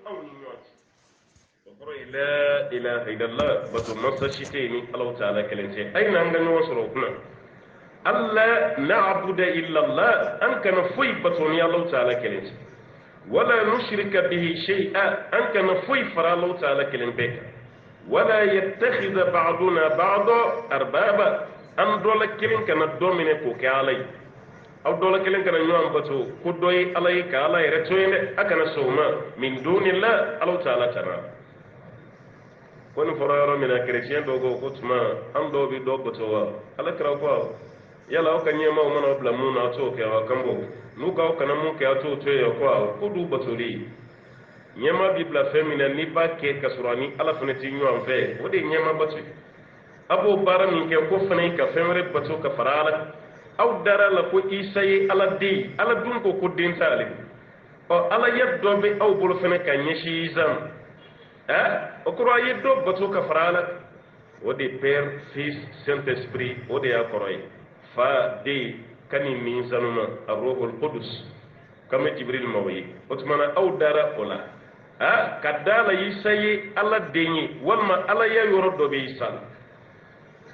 أو نيوت وقرأ لا إله إلا الله بتو مصر شتيني الله تعالى كلمتي أين أنغني وصروكنا ألا نعبد إلا الله أنك نفوي بتوني الله تعالى كلمتي ولا نشرك به شيئا أنك نفوي فرا الله تعالى كلمتي ولا يتخذ بعضنا بعضا أربابا أن دول كلمة كانت دوميني كوكي علي أو دول كلمة كانت نوان بتو كدوي علي كالي رتوين أكنا سوما من دون الله الله تعالى تنا كون فرارو من الكريستيان دوغو كتما أم دو بي دو بتوا على كراكوا يلا أو كان يما ومن أبلا مونا أتوكي وكامبو نوكا أو كان موكي أتو توي يقوا كدو بتولي nyama bibla femina ni ba ke kasurani ala fana ti nyuan fe wode nyama batu abo bara min ke ko fana ka femre batu ka farala aw dara la ko isaye ala de ala dun ko ko den tale o ala yeddo be aw bolo fana ka nyeshi zam o ko yeddo batu ka farala wode père fils saint esprit wode ya koroy fa de kani min zanuma ar-ruhul qudus kama jibril mawi otmana aw dara ola kadala yisaye ala denyi walma ala ya yoro do be isal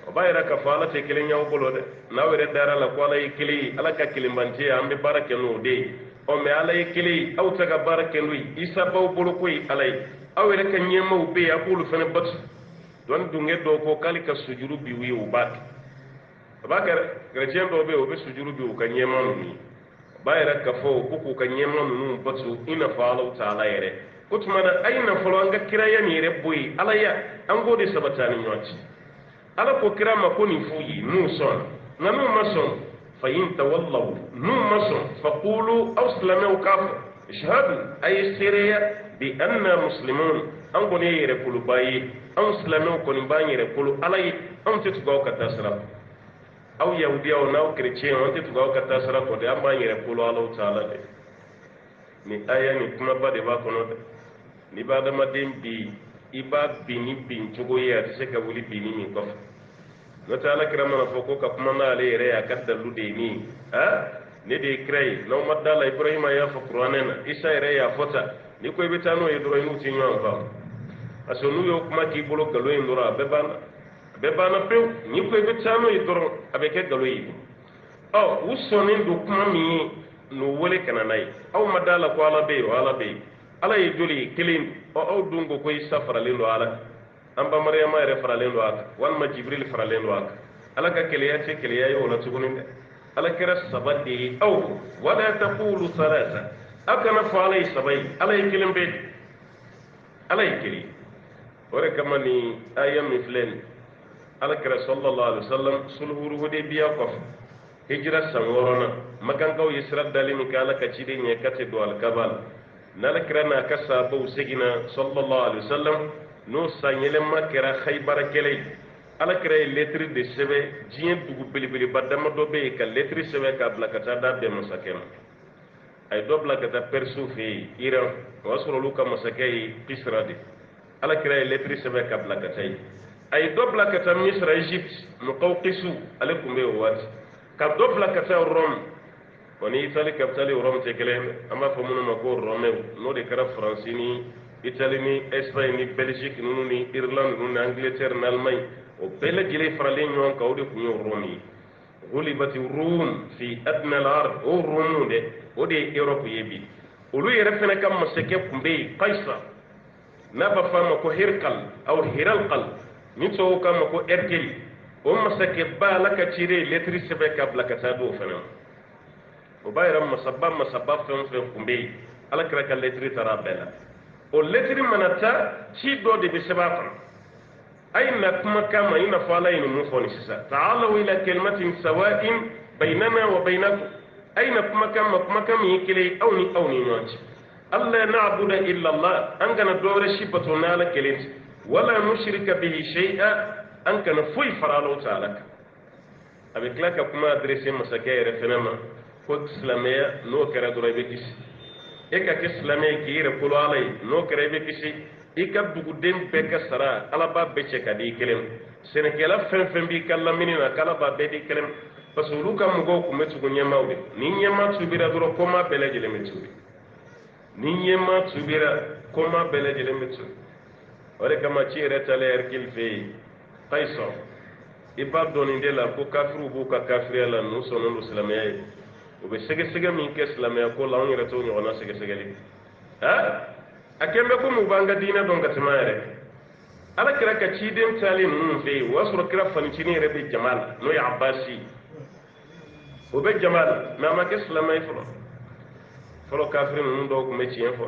o bayra ka fala te kelen yaw bolo de nawere dara la ko ala yikili ala ka kilimbanti ambe barake no de o me ala yikili aw taga barake lui isa baw bolo koy alay awere ka nyema u be aqulu fana bat don dunge do ko kalika sujuru bi wi u bat bakar gretien do be o be sujuru bi u ka nyema no ni bayra ka fo ku ka nyema no batu ina fala ta'ala yere kutmana ayna folo anga kira ya ni rebboyi ala ya an gode sabatani nyoti ala ko kira ma ko ni fuyi nu son nanu mason fa in tawallaw nu mason fa qulu aslamu kaf ishhadu ay siriya bi anna muslimun an gone yere kulu bayi an islamu ko ni bayi yere kulu alay an tetu go ka tasra aw yahudiya o naw chrétien an tetu go ka tasra ko de amma yere kulu Allah ta'ala de ni aya ni kuma ba de ba kono de ni ba dama den bi iba bini bin cogo ya ta se ka wuli bini min kof no ta ala kira mana foko ka kuma na ale yere ya kadda lude ni ne de krai no madala ibrahima ya fa qur'anena isa yere ya fota ni ko be tano e doro inu tinyo amba aso nu yo kuma ki bolo galo e ndora be bana pe ni ko be tano e doro abeke galo yi usonin do kuma mi no wole kana nai aw madala ko ala be ala ye joli kilin o aw dungo koy safara lendo ala amba maryama re faralendo ak wal ma jibril faralendo ak ala ka keleya yo la tugunin ala kira sabati aw wala taqulu salasa akana fa alay sabai ala ye kilin be ala ye kili ore kamani ayam miflen ala kira sallallahu alaihi wasallam sulhuru hode biya ko hijra samorona makan kaw yisra dalimi kala ka cide nye kate do al kabal nala kirana kasa bo segina sallallahu alaihi wasallam no sanyele makira khaybar kele ala kire lettre de sebe jien dugu bilibili badama do be ka lettre sebe ka blakata da be masakem ay do blakata persu fi iran wasro luka masakay pisradi ala kire lettre sebe ka blakata ay do blakata misra egypt muqawqisu alakum be wat ka do blakata rom woni Italie capitale Rome te kelen amba fo mun ma ko Rome no de kara France ni Italie ni Espagne ni Belgique ni Irlande ni Angleterre ni Allemagne o bele gile farale nyon ka o de kunyo Rome gulibati Rum fi adna al-ard o Rum de Europe yebi o lu yere fene kam masake kumbe Qaisar na ba fama ko Hirqal aw Hiralqal ni to kam ko Erkel o masake ba la ka tire lettre sebe ka blakata do fena o bayram masabba fen kumbe ala kira ka lettre tarabela o lettre manata ci do de bisabatan ayna kuma kama ina fala ina mu foni sisa ta'alu ila kalimatin sawa'in bainana wa bainakum ayna kuma kama yikile awni nwanci alla na'budu illa allah an kana dore shi batona la kelenti wala mushrika bihi shay'a an kana fuy faralo ta'ala avec la ka kuma adresser masakay referema ko islamia no kera do rebe kisi e ka islamia ki re ko alay no kera be kisi e ka dugu dem be ka sara ala ba be che ka di kelem senekela fen bi kala minina kala ba be di kelem pasulu kam go ko metu ko nyamawde ni nyama subira do ko ma bele jele metu ni yema tubira koma bele jele mitsu ore kama chire tale erkil fe qaisar ibar doni de la ko kafiru bu ka kafiri la no sono muslimay o be sege sege min ke islamay ko la on reto nyo na sege sege li ha akembe ko mu banga dina don ga tamare ala kira ka ciden tali mun fe wasu kira fancini rebe jamal no ya abbasi o be jamal ma ma ke islamay folo kafirin mun do ko metien fo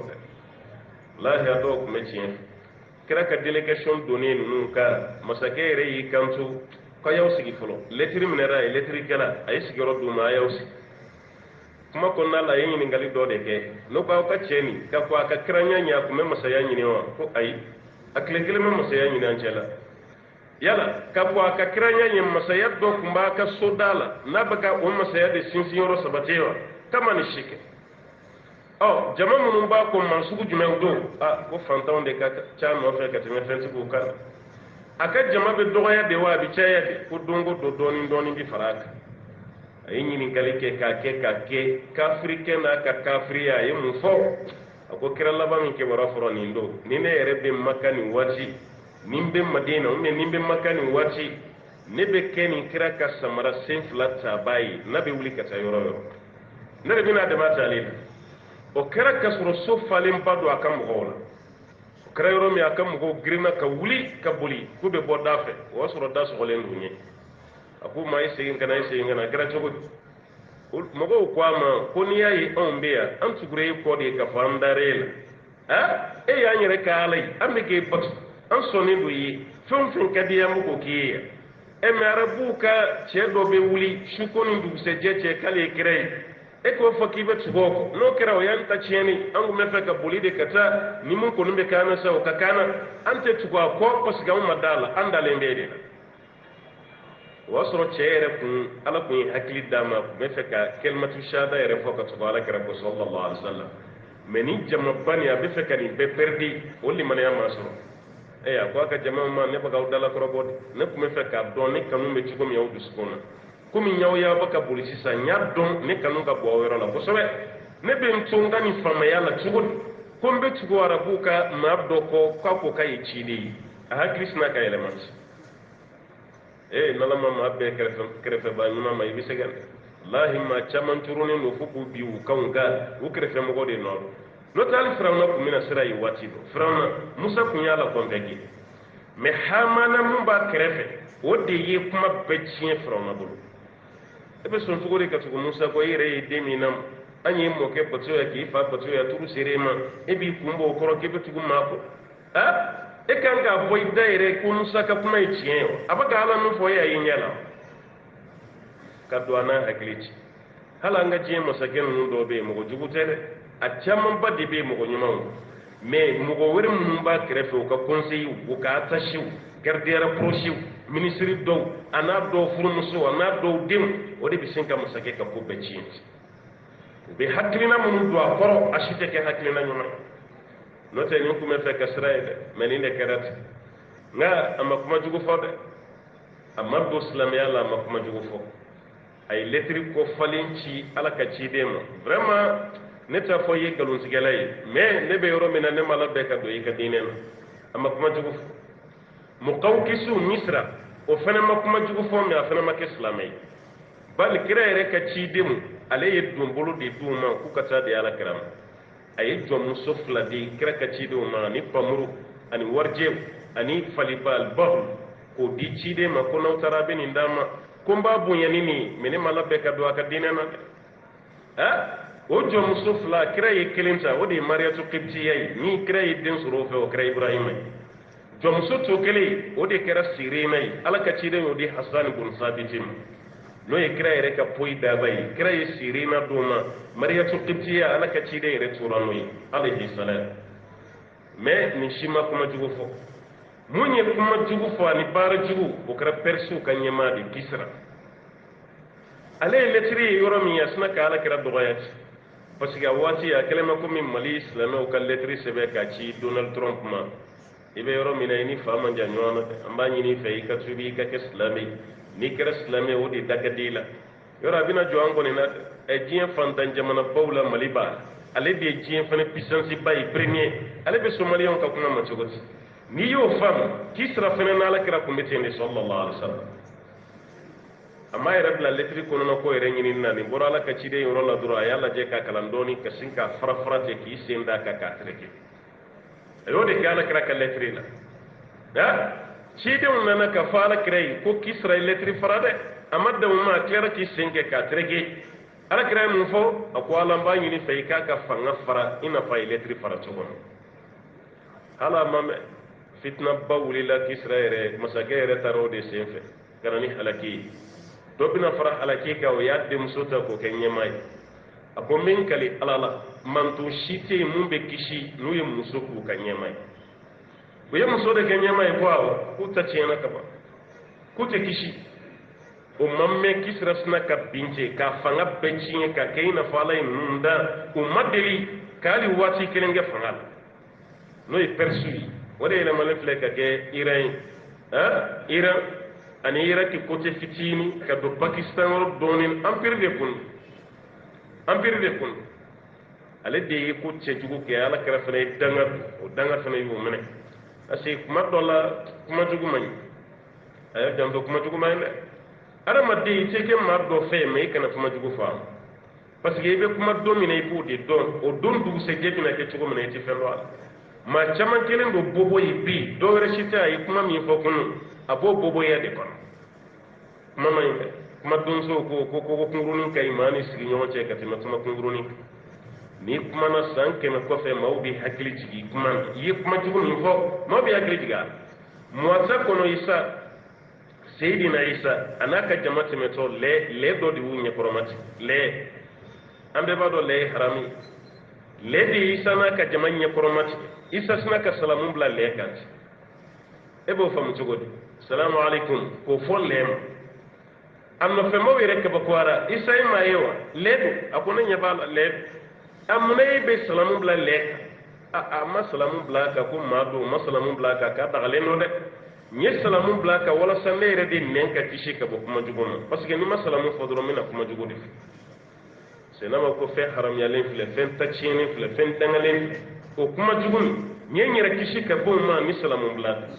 lahi ado ko metien kira ka delegation donné nun ka masake re yi kantu ko yaw sigi folo letri minera e letri kala ay sigi rodu ma yaw si kuma ko na la yin ngali do de ke no ko ka cheni ka ko aka kranya nya ko me masaya nyini wa ko ay akle kele me masaya nyini an chela yala ka ko aka kranya nya masaya do kumba ka sodala na baka o masaya de sinsin yoro sabatewa kama ni shike oh jama munun ba ko mansugu jume do ko fantaw de ka cha no fe ka teme fensi ko kan aka jama be dogoya de wa bi chaya de ko dongo do doni bi faraka ay nyini kali ke ka kafrike na ka kafriya ye mu fo ako kira laba min ke wara foro ni ndo ni ne rebe makani wati nimbe madina umme nimbe makani wati ne be keni kira ka samara sen flata bayi nabe wuli ka tayoro ne be na de matalil o kira ka soro so falen bado akam gola o kira yoro mi akam go grina ka wuli ka boli ku be bodafe o soro das golen dunye aku mai segen kana segen kana kira chogo mogo ko ama ko ni yayi on beya am tugure ko de ka fandarela ha e ya nyere ka alai am ke bat an soni do yi fon kadiya mugo kiya e marabu ka che do be wuli shukoni ndu se je che kale kire e ko fakibe tugo no kira o yan ta cheni angu me fa ka boli de kata ni mun ko numbe kana sa o kakana ante tugo ko pasiga um madala andale mbede wasoro chere kun ala kun hakili dama me fe ka kelmatu shada yere fo ka tugo ala kira ko sallallahu alaihi wasallam meni jama bani abe fe ka ni be perdi woli man ya masoro e ya ko ka jama ma ne baga dala ko robot ne ko me fe ka don ne kanu me tugo mi yawdu skona kumi nyaw ya baka polisi sa nya don ne kanu ga bo wero la ko sobe ne be mtunga ni fama ya la tugo ko mbe tugo arabu ka mabdo ko ko kay chidi a krisna ka element nalama ma be krefe ba nyuma ma ibi segan lahi ma chaman turune no fuku biu kaunga u krefe mo gode no tal firawna ko mina sirai wati do firawna musa kunya la konvegi me hamana mun ba krefe o de yi kuma becin firawna bulu ebe son fugo de katugo musa ko yire de minam anyi mo ke bato ya ki fa bato ya turu serema ebi kumbo koro ke betugo mako ha e kan ga boy daire ko musa ka kuma yi ciyen abaga ala no fo ya yin yala ka do ana haklici hala nga je masaken nu do be mo jugutere a chamman badde be mo nyuma me mo go wer mun ba krefe ko conseil ko ka tashi gardera prochi ministre do ana do furmuso ana do dim o de bisinka masake ka ko be ciyen be haklina mun do akoro ashite ke haklina nyuma note ni kuma fe kasraide meni ne karat nga amma kuma jugo fo de amma do islam yalla amma kuma jugo fo ay letri ko falinci ala ka ci dem vraiment ne ta fo ye galun sigalay mais ne be yoro mena ne mala be ka do yi ka dinen amma kuma jugo fo muqawqisu misra o fana ma kuma jugo fo me afana ma ke islamay bal kirere ka ci dem ale ye dumbulu de duma ku kata de ala kiram ay jom sofla di kraka ci do ma ni pamuru ani warje ani falibal bahl ko di ci de ma ko naw tarabe ni ndama ko mbabu yani ni meni mala be ka do aka dinena ha o jom sofla kraye kelinta wodi mariyatu qibtiyai ni kraye den surofe o kraye ibrahima jom soto kele wodi kera sirenai alaka ci de wodi hasan bin sabitin no ye kira yere ka poyi dabai kira ye sirina doma mariyatu qibtiya ala ka ci de yere turano yi alayhi salam me ni shima kuma jugo fo munye kuma jugo fo ani bara jugo o kara persu kan yema de kisra ale letri yoro mi yasna ka ala kira doyat parce que wati ya kelema ko min mali islam o kan letri sebe ka ci Donald Trump ma ibe yoro mi na ni fama janwana ambani ni fe ka tubi ka islami ni kera islamé o di dagadila yora bina joango ni na e jien fantan jamana bawla maliba ale de diɲɛ fana puissance ba ye premier ale bɛ somaliyɛnw ka kuma ma cogo di n'i y'o faamu Kisra fana n'Alakira kun bɛ ten de sallallahu alaihi wasallam a ma yɛrɛ bila lettre kɔnɔna ko yɛrɛ ɲinini na nin bɔra Ala ka ciden yɔrɔ la dɔrɔn a y'a lajɛ ka kalan dɔɔni ka sin ka fara fara ten k'i sen d'a kan k'a tereke a y'o de kɛ Alakira ka lettre la cidenw nana ka fɔ Alakira ye ko Kisra ye lettre fara dɛ a ma dan o ma a tilara k'i sen kɛ k'a tereke Alakira ye mun fɔ a ko Ala n b'a ɲini fɛ i k'a ka fanga fara i n'a fɔ a ye lettre fara cogo min hala ma mɛn fitna ba wulila Kisra yɛrɛ masakɛ yɛrɛ taara o de sen fɛ ka na ni halaki ye dɔ bɛna fara halaki kan o y'a denmuso ta k'o kɛ ɲɛmaa ye a ko n bɛ n kali Ala la manto si tɛ yen mun bɛ kisi n'u ye muso k'u ka ɲɛmaa ye u ye muso de kɛ ɲɛmaa ye ko awɔ k'u ta tiɲɛna ka ban k'u tɛ kisi o ma mɛn Kisra sina ka bin cɛ k'a fanga bɛɛ tiɲɛ ka kɛ i n'a fɔ Ala ye ninnu da o ma deli k'ali waati kelen kɛ fanga la n'o ye Perse ye o de yɛlɛmalen filɛ ka kɛ Iran ye Iran ani Iraki côté fitini ka don Pakistan yɔrɔ dɔɔni empire de kun ale de ye ko cɛjugu kɛ Alakira fana ye danga o danga fana y'o minɛ parce que kuma dɔ la kuma jugu man ɲi a y'a janto kuma jugu man ɲi dɛ adamaden i tɛ kɛ maa dɔ fɛ mais i kana kuma jugu faamu parce que i bɛ kuma don min na i b'o de dɔn o don dugusɛjɛ bɛna kɛ cogo min na i tɛ fɛn dɔn a la maa caman kelen don bobo ye bi dɔ wɛrɛ si tɛ a ye kuma min fɔ kunun a b'o boboya de kɔnɔ kuma man ɲi dɛ kuma donso ko kunkurunin ka ɲi maa ni sigiɲɔgɔn cɛ ka tɛmɛ kuma kunkurunin kan n'i kumana san 100 kɔfɛ maaw bɛ hakili jigin kuma na i ye kuma jugu min fɔ maaw bɛ hakili jigin a la Muasa kɔnɔ Isa Seydina Isa a n'a ka jama tɛmɛtɔ lɛ dɔ de y'u ɲɛkɔrɔmati lɛ an bɛɛ b'a dɔn lɛ ye haramu ye lɛ de ye Isa n'a ka jama ɲɛkɔrɔmati Isa sina ka salamu bila lɛ kan e b'o faamu cogo di salamu alaikum k'o fɔ lɛ ma a nɔfɛmaw yɛrɛ kabakoyara Isa ye maa ye wa lɛ don a ko ne ɲɛ b'a la lɛ a munna e bɛ salamu bila lɛ kan a ma salamu bila a kan ko maa don ma salamu bila a kan k'a dagalen don dɛ n ye salamu bila a kan walasa ne yɛrɛ de nɛn ka kisi ka bɔ kuma jugu ma parce que ni ma salamu fɔ dɔrɔn n bɛna kuma jugu de fɔ c'est n'a ma ko fɛn haramuyalen filɛ fɛn taciyɛnen filɛ fɛn dangalen filɛ o kuma jugu min n ye n yɛrɛ kisi ka bɔ o ma ni salamu bila a kan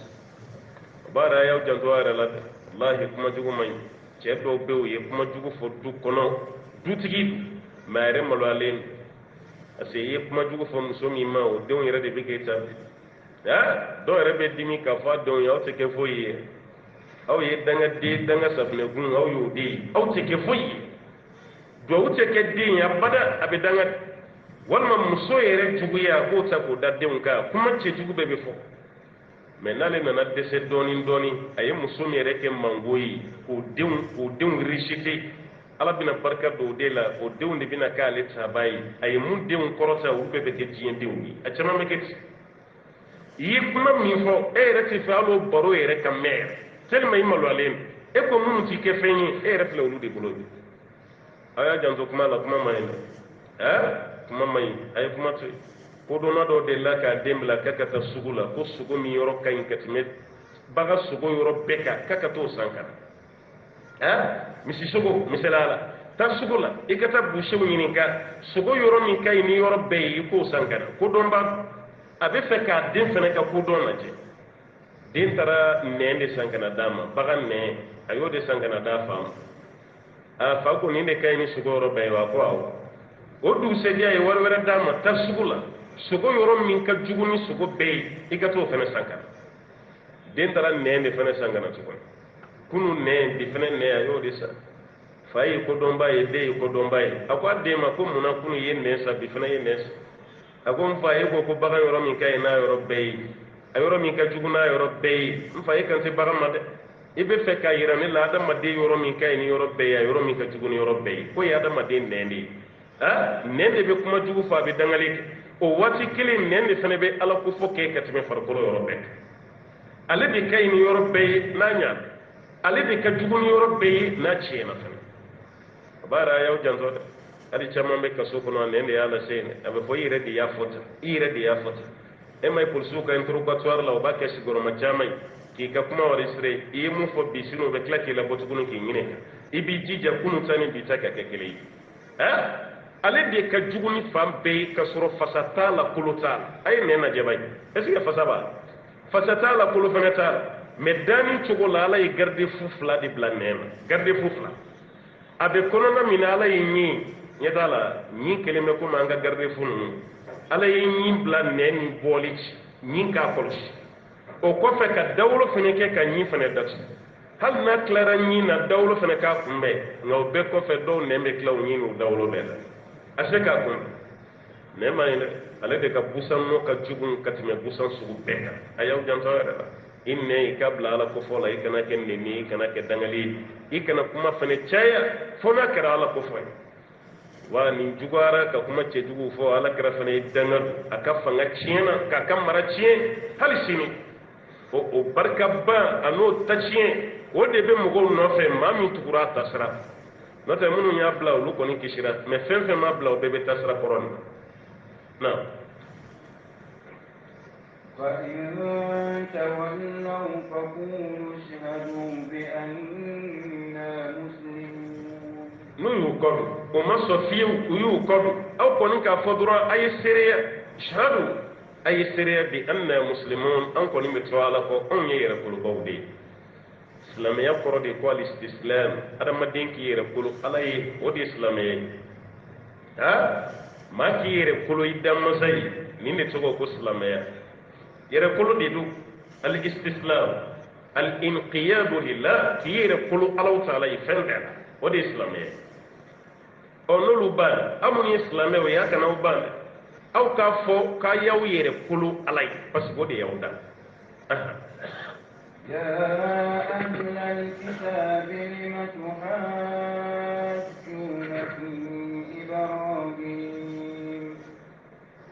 o b'a yɛrɛ a y'aw janto a yɛrɛ la dɛ walahi kuma jugu man ɲi cɛ dɔw bɛ yen u ye kuma jugu fɔ du kɔnɔ dutigi mais a yɛrɛ maloyalen don parce que i ye kuma jugu fɔ muso min ma o denw yɛrɛ de bɛ k'e ta bi dɔw yɛrɛ bɛ dimi k'a fɔ a denw ye aw tɛ kɛ foyi ye aw ye dangaden danga safunɛgun aw y'o de ye aw tɛ kɛ foyi ye duwawu tɛ kɛ den ye abada a bɛ danga walima muso yɛrɛ juguya a k'o ta k'o da denw kan kuma cɛjugu bɛɛ bɛ fɔ mais n'ale nana dɛsɛ dɔɔni dɔɔni a ye muso min yɛrɛ kɛ mango ye k'o denw rejeter Ala bɛna barika don o de la o denw de bɛna k'ale taaba ye a ye mun denw kɔrɔta olu bɛɛ bɛ kɛ diɲɛ denw ye a caman bɛ kɛ ten i ye kuma min fɔ e yɛrɛ tɛ fɛ hali o baro yɛrɛ ka mɛn yɛrɛ tellement i maloyalen don e ko minnu t'i kɛ fɛn ye e yɛrɛ filɛ olu de bolo bi a y'a janto kuma la kuma man ɲi dɛ kuma man ɲi a ye kuma to yen kodɔnna dɔ delila k'a den bila k'a ka taa sugu la ko sogo min yɔrɔ ka ɲi ka tɛmɛ bagan sogo yɔrɔ bɛɛ kan k'a ka t'o san ka na misi sogo misaliya la taa sugu la i ka taa boucher ɲininka sogo yɔrɔ min ka ɲi ni yɔrɔ bɛɛ ye i k'o san ka na kodɔnba a bɛ fɛ k'a den fana ka kodɔn lajɛ den taara nɛn de san ka na d'a ma bagan nɛn a y'o de san ka na d'a fa ma a fa ko nin de ka ɲi ni sogo yɔrɔ bɛɛ ye wa ko awɔ o dugusɛjɛ a ye wari wɛrɛ d'a ma taa sugu la sogo yɔrɔ min ka jugu ni sogo bɛɛ ye i ka t'o fana san ka na den taara nɛn de fana san ka na tuguni kunu nɛn bi fana nɛn a y'o de san fa ye kodɔnba ye den ye kodɔnba ye a ko a den ma ko munna kunu ye nɛn san bi fana ye nɛn san a ko n fa e ko bagan yɔrɔ min ka ɲi n'a yɔrɔ bɛɛ ye a yɔrɔ min ka jugu n'a yɔrɔ bɛɛ ye n fa e kan tɛ bagan ma dɛ i bɛ fɛ k'a yira ne la adamaden yɔrɔ min ka ɲi ni yɔrɔ bɛɛ ye a yɔrɔ min ka jugu ni yɔrɔ bɛɛ ye ko ye adamaden nɛn de ye nɛn de bɛ kuma jugu fɔ a bɛ dangali kɛ o waati kelen nɛn de fana bɛ ala ko fɔ kɛ ka tɛmɛ farikolo yɔrɔ bɛɛ kan ale de ka ɲi ni yɔrɔ bɛɛ ye n'a ɲa ale de ka jugu ni yɔrɔ bɛɛ ye n'a tiɲɛna fana a b'a yɛrɛ a y'aw janto dɛ hali caman bɛ kaso kɔnɔ a nɛn de y'a lase yen a bɛ fɔ i yɛrɛ de y'a fɔ tan i yɛrɛ de y'a fɔ tan e ma ye polisiw ka interrogatoire la o b'a kɛ sigiyɔrɔma caman ye k'i ka kuma enregistré i ye mun fɔ bi sinon u bɛ tila k'i labɔ tuguni k'i ɲininka i b'i jija kunun ta ni bi ta ka kɛ kelen ye ale de ka jugu ni fan bɛɛ ka sɔrɔ fasa t'a la kolo t'a la a ye nɛn lajɛ ba ye est ce que fasa b'a fasa t'a la kolo fana t'a la mais danni cogo la ala ye garde fu fila de bila nɛn na garde fu fila a bɛ kɔnɔna min na ala ye ɲin ɲɛ t'a la ɲin kelen bɛ komi an ka garde fu ninnu ala ye ɲin bila nɛn ni bɔli ci ɲin k'a kɔlɔsi o kɔfɛ ka dawolo fana kɛ ka ɲin fana datugu hali n'a tilara ɲin na dawolo fana k'a kunbɛn nka o bɛɛ kɔfɛ dɔw nɛn bɛ tila o ɲin n'o dawolo bɛɛ la a se k'a kun nɛn ma ɲi dɛ ale de ka busan nɔ ka jugu ka tɛmɛ busan sugu bɛɛ kan a y'aw janto yɛrɛ la i nɛn i ka bila ala kofɔ la i kana kɛ nɛni i kana kɛ dangali i kana kuma fana caya fo n'a kɛra ala kofɔ ye wa nin juguyara ka kuma cɛjugu fɔ ala kɛra fana ye dangalu a ka fanga tiɲɛna k'a ka mara tiɲɛ hali sini o barikaba a n'o ta tiɲɛ o de bɛ mɔgɔw nɔfɛ maa min tugura a tasira n'o tɛ minnu y'a bila olu kɔni kisira mɛ fɛn fɛn m'a bila o bɛɛ bɛ tasira kɔrɔ nin na فإن تولوا فقولوا اشهدوا بأننا مسلمون n'u y'u kɔdù o ma sɔn fiyewu u y'u kɔdù aw kɔni k'a fɔ dɔrɔn a ye seereya shahadu a ye seereya bi anna muslimun an kɔni bɛ to ala kɔ anw ye yɛrɛkolobaw de ye silamɛya kɔrɔ de ko al-istislam adamaden k'i yɛrɛ kolo ala ye o de ye silamɛya ye maa k'i yɛrɛ kolo i danmasa ye nin de tɔgɔ ko silamɛya yɛrɛ kolo de don al-istislam al-inqiyadu lillah k'i yɛrɛ kolo alaw taala ye fɛn bɛɛ la o de ye silamɛya ɔ n'olu banna aw minnu ye silamɛw ye a kana aw banna aw k'a fɔ k'a y'aw yɛrɛ kolo ala ye parce que o de y'aw da يا أهل الكتاب لم تحاجون في إبراهيم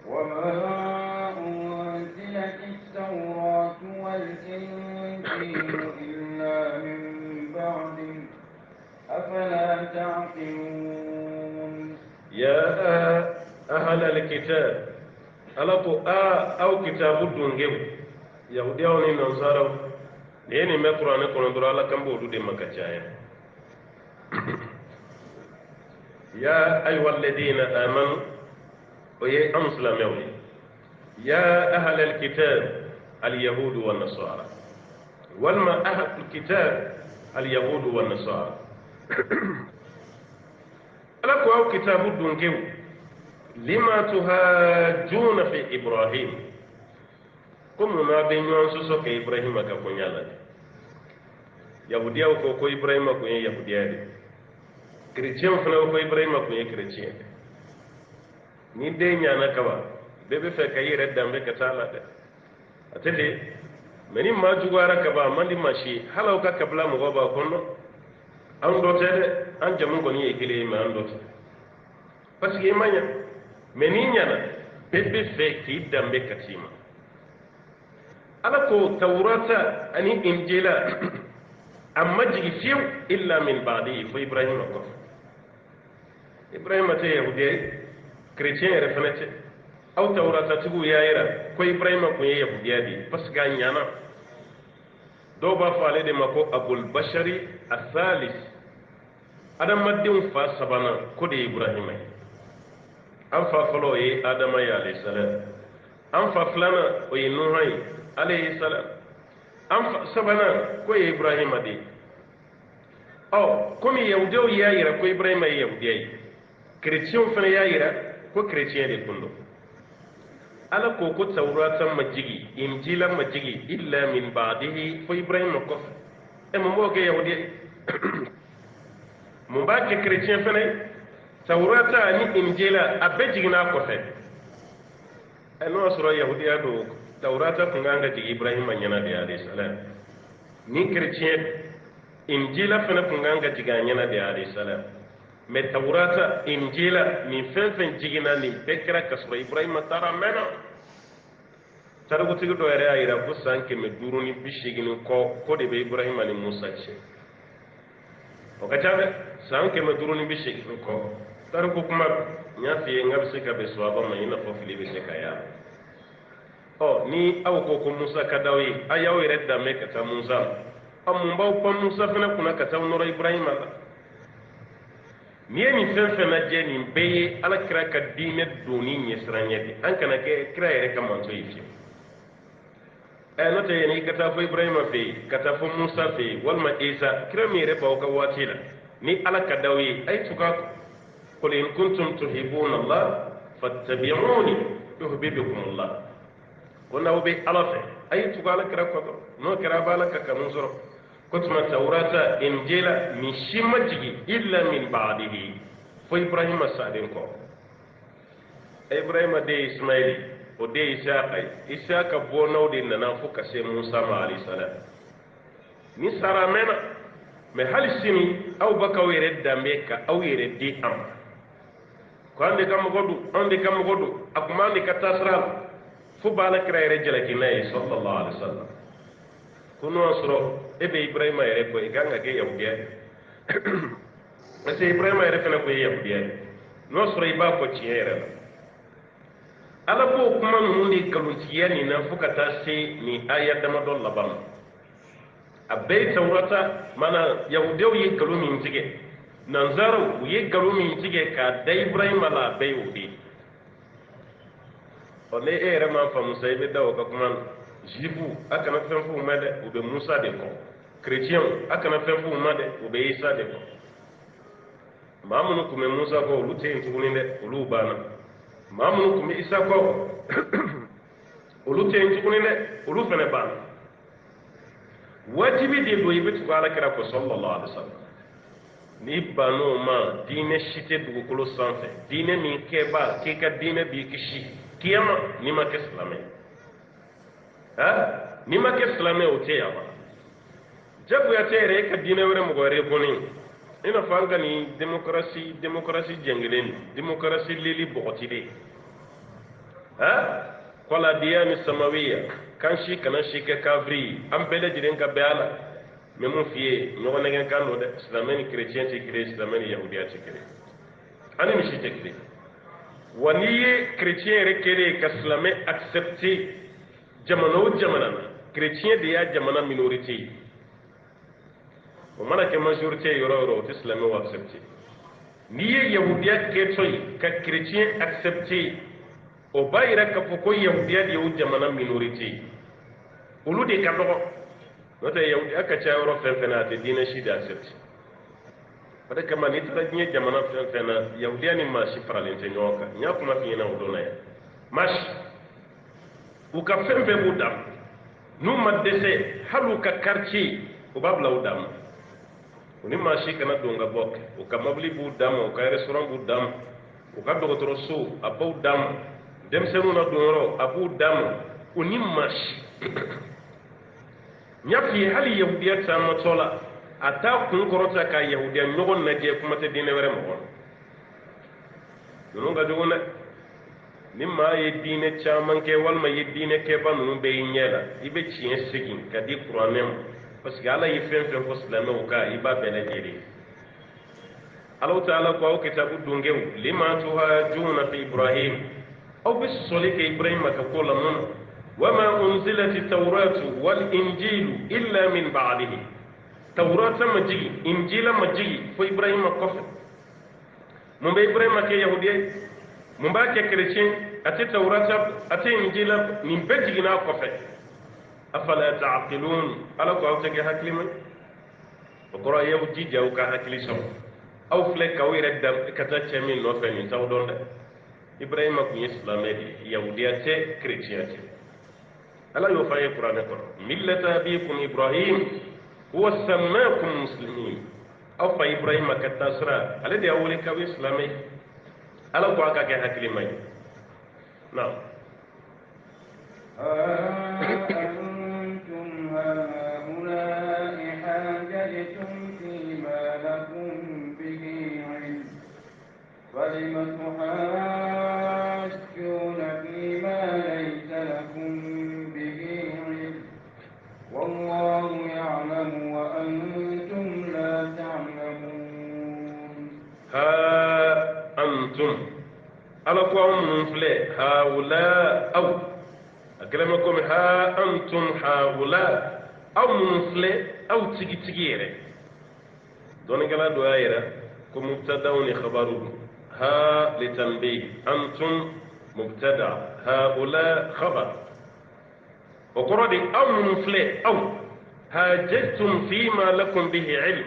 وما أنزلت التوراة والإنجيل إلا من بعده أفلا تعقلون يا أهل الكتاب ألقوا أو كتاب الدنجو يهوديون النصارى لأن ما قرآن يقولون درا الله كم بودو دي مكتشايا يا أيها الذين آمنوا ويا أمسلم يومي يا أهل الكتاب اليهود والنصارى والما أهل الكتاب اليهود والنصارى ألقوا أو كتاب الدنجو لما تهاجون في إبراهيم كم ما بينهم سوسك إبراهيم كفنيالا يهوديا وكو إبراهيم كو يهوديا كريتيان فنا وكو إبراهيم كو كريتيان ni de nyana kaba bebe fe kay red dambe ka tala de atete meni ma jugara kaba mandi mashi halaw ka kabla mo baba kono an do tede an jamu ko ni ekele ma an do parce que manya meni nyana bebe fe ki dambe katima ala ko tawrata ani injila amma jigi fiu illa min ba'di fa ibrahim ko ibrahim te yahudi chrétien yɛrɛ fɛnɛ tɛ aw tawrata tigiw y'a yira ko ibrahima kun ye yahudiya de ye parce que a ɲana dɔw b'a fɔ ale de ma ko abul bashari asalis adamadenw fa sabanan ko de ye ibrahima ye an fa fɔlɔ o ye adama ye alayhi salam an fa filanan o ye nuha ye alayhi salam an fa sabanan ko ye ibrahima de ye komi yahudiyaw y'a yira ko ibrahima ye yahudiya ye chrétienw fɛnɛ y'a yira ko chrétien de kundo ala ko ko tawrata majigi injila majigi illa min ba'dihi fa ibrahim ko mo mo ke yahudi mo ba ke chrétien fene tawrata ni injila abejigina ko fe no sura yahudi ado tawrata ko nganga jigi ibrahim nyana de alayhi salam ni chrétien injila fene ko nganga jiga nyana de alayhi salam mais tawrata injila ni fen jigina ni bekra kasra ibrahim tara mena tarago tigi do yare ayira ko sanke me duru ni bishigini ko de be ibrahim ni musa ce o ka tabe sanke me duru ni bishigini ko tarago kuma nya fi ngab se ka be swaba ma ina fo fili be se ka ya ni aw ko musa ka dawi ayaw yare da me ka ta musa am baw ko musa fena kuna ka ta noro ibrahim la ni ni fen fen na je ni be ala kira ka dine doni ni sranyati an kana ke kira yere kam man to yifi no te ni kata fo ibrahima fe kata fo musa fe wal ma isa kira mi re baw ka watila ni ala ka dawi ay tuka qul in kuntum tuhibuna allah fattabi'uni yuhibbukum allah kona be ala fe ay tuka ala kira ko no kira bala ka kamusoro كتما توراة إنجيل من شمجي إلا من بعده فإبراهيم السادنكو إبراهيم دي إسماعيل ودي إسحاق بونو دي ننافو كسي موسى عليه السلام نسارا منا محل سمي أو بكا ويرد داميكا أو يرد دي أم كان دي كم غدو أكمان دي كتاسرال فبالك رأي رجلك ناي صلى الله عليه وسلم كنو أسرو ebe ibrahima yere ko iganga ge yahudiya ese ibrahima yere fana ko yahudiya no sura iba ko tiere ala ko kuma mun ni kaluntiya ni na fuka ta se ni aya dama don labam abai tawrata mana yahudiya yi kalumi ntige nanzaro yi kalumi ntige ka da ibrahima la bai wudi one ere ma fa musa ibe dawo ka kuma jibu akana fen fu made o be musa de ko chrétien akana fen fu made o be isa de ko mamunu kume musa ko lute ntuguni de ulu bana mamunu kume isa ko lute ntuguni de ulu fene bana wajibi de do yibitu ko ala kira ko sallallahu alaihi wasallam ni banu ma dine shite dugu kolo sanfe dine mi keba ke ka dine bi kishi kiyama ni ma ke islamai ni ma ke islamai o te yawa jabu ya te re ka dine wure mo gore boni ina fanga ni demokrasi jengelen demokrasi lili bogotide kola diyami samawiya kan shi kana shi ke kafri am bele jiren ka bala me mo fiye no wona ngen kan no de islamani chrétien ti kire islamani yahudiya ti kire ani mi shi te kire wani chrétien re kere ka islamai accepter jamana chrétien de ya jamana minorité o mana ke majorité yoro islamai wa accepter ni yahudiya ke toy ka chrétien accepter o bayira ka fo ko yahudiya de o jamana minorité ulu de ka dogo wata yahudi aka ca yoro fenfena te dina shi da accepter pada kama ni tara nye jamana fenfena yahudiya ni ma shi paralente nyoka nya kuma fi na udona ya mash u ka fenfe budam nu madese halu ka quartier o babla udam uni ma shi kana donga bok o ka mabli budam o ka restaurant budam o ka dogotoro so abu dam dem senu na doro abu dam uni mash nyafi hali yahudiya ta matola ata kun korota ka yahudiya nyogon na je kuma te dine were mo nunu ga jogona nimma ye dine chaman ke walma ye dine ke ba nunu be nyela ibe chien sigin ka di qur'anem parce que ala yifen fen ko islamu ka iba bele jeri Allah ta'ala ko kitabu dungew lima tuhajuna fi ibrahim aw bis solike ibrahim ka ko lamun وما أنزلت التوراة والإنجيل إلا من بعده توراة مجيء إنجيل مجيء فإبراهيم كفر من إبراهيم كي يهودي من بعد كريشين أتي توراة أتي إنجيل من بجينا كفر أفلا تعقلون ألا قاوتك هكلي من وقرأ يهودي جاوك هكلي سو أو فلك أو يرد كتاتش من نوفين تودون إبراهيم كي إسلام يهودي أتي كريشين أتي ألا يوفى القرآن يقول ملة أبيكم إبراهيم هو سماكم مسلمين أو فإبراهيم كتاسرا الذي أولك إسلامي ألا قاك كهكلمي نعم أنتم هؤلاء حاججتم فيما لكم به علم فلم تحاجون فيما ليس لكم والله يعلم وأنتم لا تعلمون ها أنتم ألقوا منفلي هؤلاء أو أكلمكم ها أنتم هؤلاء أو منفلي أو تيجي تيجي دوني كلا دعائرة كمبتدا خبر ها لتنبيه أنتم مبتدا هؤلاء خبر وقرأ أو منفلي أو هاجتم فيما لكم به علم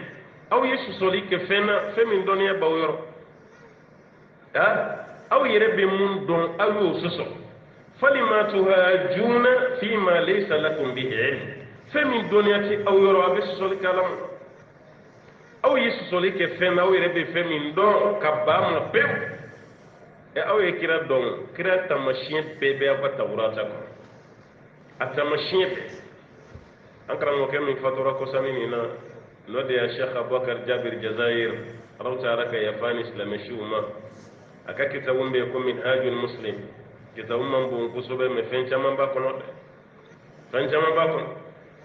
أو يسوليك فينا فمن دنيا بوير أو يربي من دون أو يوسسو فلما تهاجون فيما ليس لكم به علم فمن دنيا أو يرى بسوليك لهم أو يسوليك فينا أو يربي فمن دون كبام بيو أو يكرا دون كرا تمشين بيبي أبا توراتكم التمشين أنكر مكان من فترة كساميننا نودي يا شيخ أبو بكر جابر جزائر روتا رك يا فانس لمشوما أكا كتابون بيكون من هاج المسلم كتابون من بونكسوبة مفين شمان باكون فين شمان باكون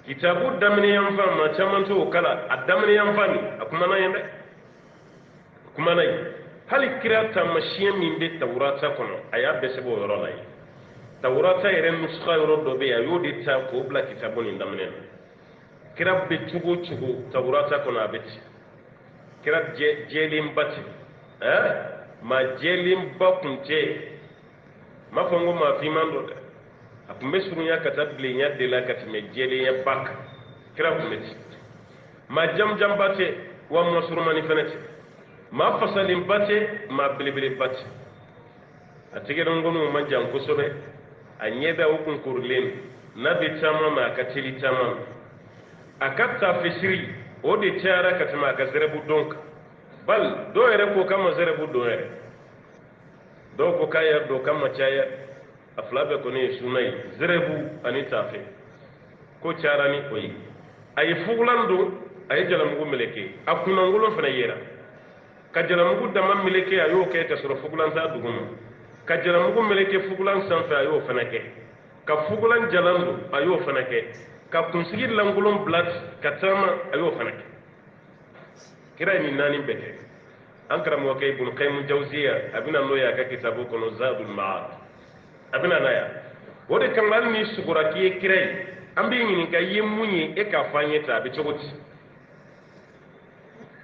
كتابو دمني ينفع ما شمان تو كلا الدمني ينفعني أكمنا ينده أكمنا ي هل كرا تمشين من دي توراتا كنا أيا بسبو يرولاي توراتا يرن نسخة يرود بيا يودي تا كوبلا كتابون دمني kira be cugo cugo tawrata kona beti kira jelim bati ma jelim bakunte ma fango ma fi mando da akumbe surunya katable nya de la katime jeli ya bak kira kumeti ma jam bati wa masurmani fenati ma fasalim bati ma bilibili bati atige don gonu ma jam ko sobe anyeda hukun kurlen nabi tama ma katili tama akatta fisiri o de tiara katama ka zerebu donc bal do ere ko kama zerebu do ere do ko kaya do kama chaya aflabe ko ne sunai zerebu ani tafe ko tiara ni koyi ay fuglandu ay jalamugo meleke akuna ngulo fana yera ka jalamugo dama meleke ayo ke ta soro fuglan sa dugum ka jalamugo meleke fuglan sanfa ayo fana ke ka fuglan jalandu ayo fana ke ka kunsigi langulon blat katama ayo fanak kira ni nani bete ankara mo kay ibn qayyim jawziya abina loya ka kitabu kono zadul ma'ad abina naya wode kangal ni sugura ki kirai ambi ni ga yemunyi e ka fanyeta be chogoti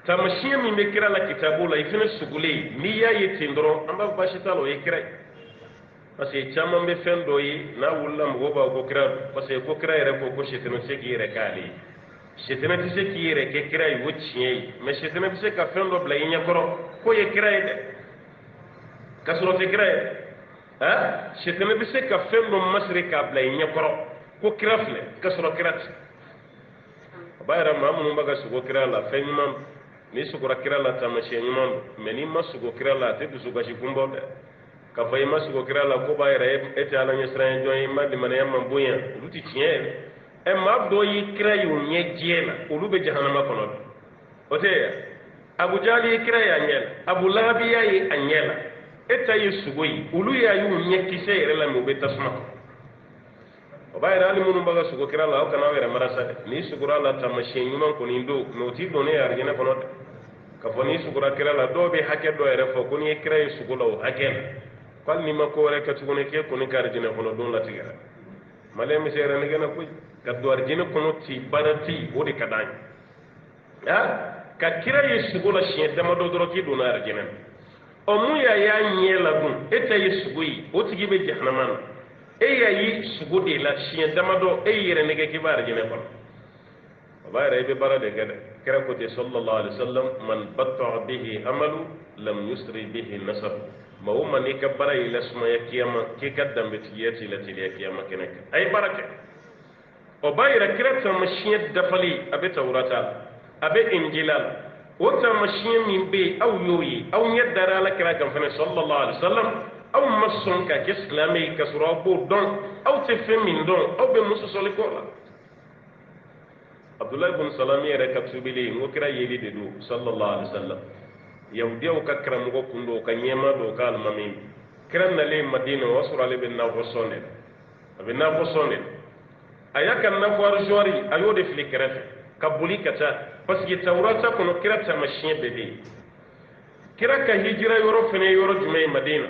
tamashiya mi me kira la kitabu la ifina sugule ni ya yetindro amba bashitalo e kirai parce que caman bɛ fɛn dɔ ye n'a wulila mɔgɔw b'a ko kira parce que ko kira yɛrɛ ko sɛtɛnɛ tɛ se k'i yɛrɛ k'ale ye sɛtɛnɛ tɛ se k'i yɛrɛ kɛ kira ye o tiɲɛ ye mais sɛtɛnɛ bɛ se ka fɛn dɔ bila i ɲɛkɔrɔ k'o ye kira ye dɛ ka sɔrɔ tɛ kira ye sɛtɛnɛ bɛ se ka fɛn dɔ masiri k'a bila i ɲɛkɔrɔ ko kira filɛ ka sɔrɔ kira tɛ a b'a yɛrɛ maa minnu bɛ ka sogo kira la fɛn ɲuman don n'i sogora kira la taamasiyɛn ɲuman don mais n'i ma sogo kira la a tɛ dusukasi kun bɔ dɛ ka fay ma sugo kira la ko ba yere ete ala nya sran joy ma di man yamma buya luti tiye e ma do yi kira yu nye jela ulu be jahannama kono ote abu jali kira ya nyela abu labi ya yi anyela eta yi sugo yi ulu ya yu nye kise yere la mu be tasma o ba yere ali munu baga sugo kira la o kana were marasa ni sugura la tamashi nyuma ko ni ndo no ti do ne ya rina kono ka fo ni sugura kira la do be hakke do yere fo ko ni kira yi sugo la hakke fal ni mako wala ka tugune ke ko ni karjina kono don la tigara male mi sere ne gena ko ka do arjina kono ti barati wodi kadani ka kira yesugo la shi dama do doro ki don arjina o mu ya nyela dun eta yesugo yi o tigi be jahannama e ya yi sugo de la shi dama do e yere ne ke bar arjina kono bayra be barade gada kira ko te sallallahu alaihi wasallam man batta bihi amalu lam yusri bihi nasab ma umma ni kabbara ila suma ya kiyama ki kaddam be tiyati la tiliya kiyama kenek ay baraka o bayra kirata mashiyat dafali abe tawrata abe injilal wata mashiyan min be aw yoyi aw yaddara la kira kan fa sallallahu alaihi wasallam aw masun ka islami ka surabu don aw tefe min don aw be musu soliko la abdullah ibn salami yere kapsubili ngo kira yeli de do sallallahu alaihi wasallam yawdiyaw ka kram go kundo ka nyema do ka almami kiran na le madina wasura le bin na fosone abin na fosone ayaka na war jori ayode flikref kabuli kata parce que tawrata kono kira ta mashin bebe kira ka hijira yoro fene yoro jumay madina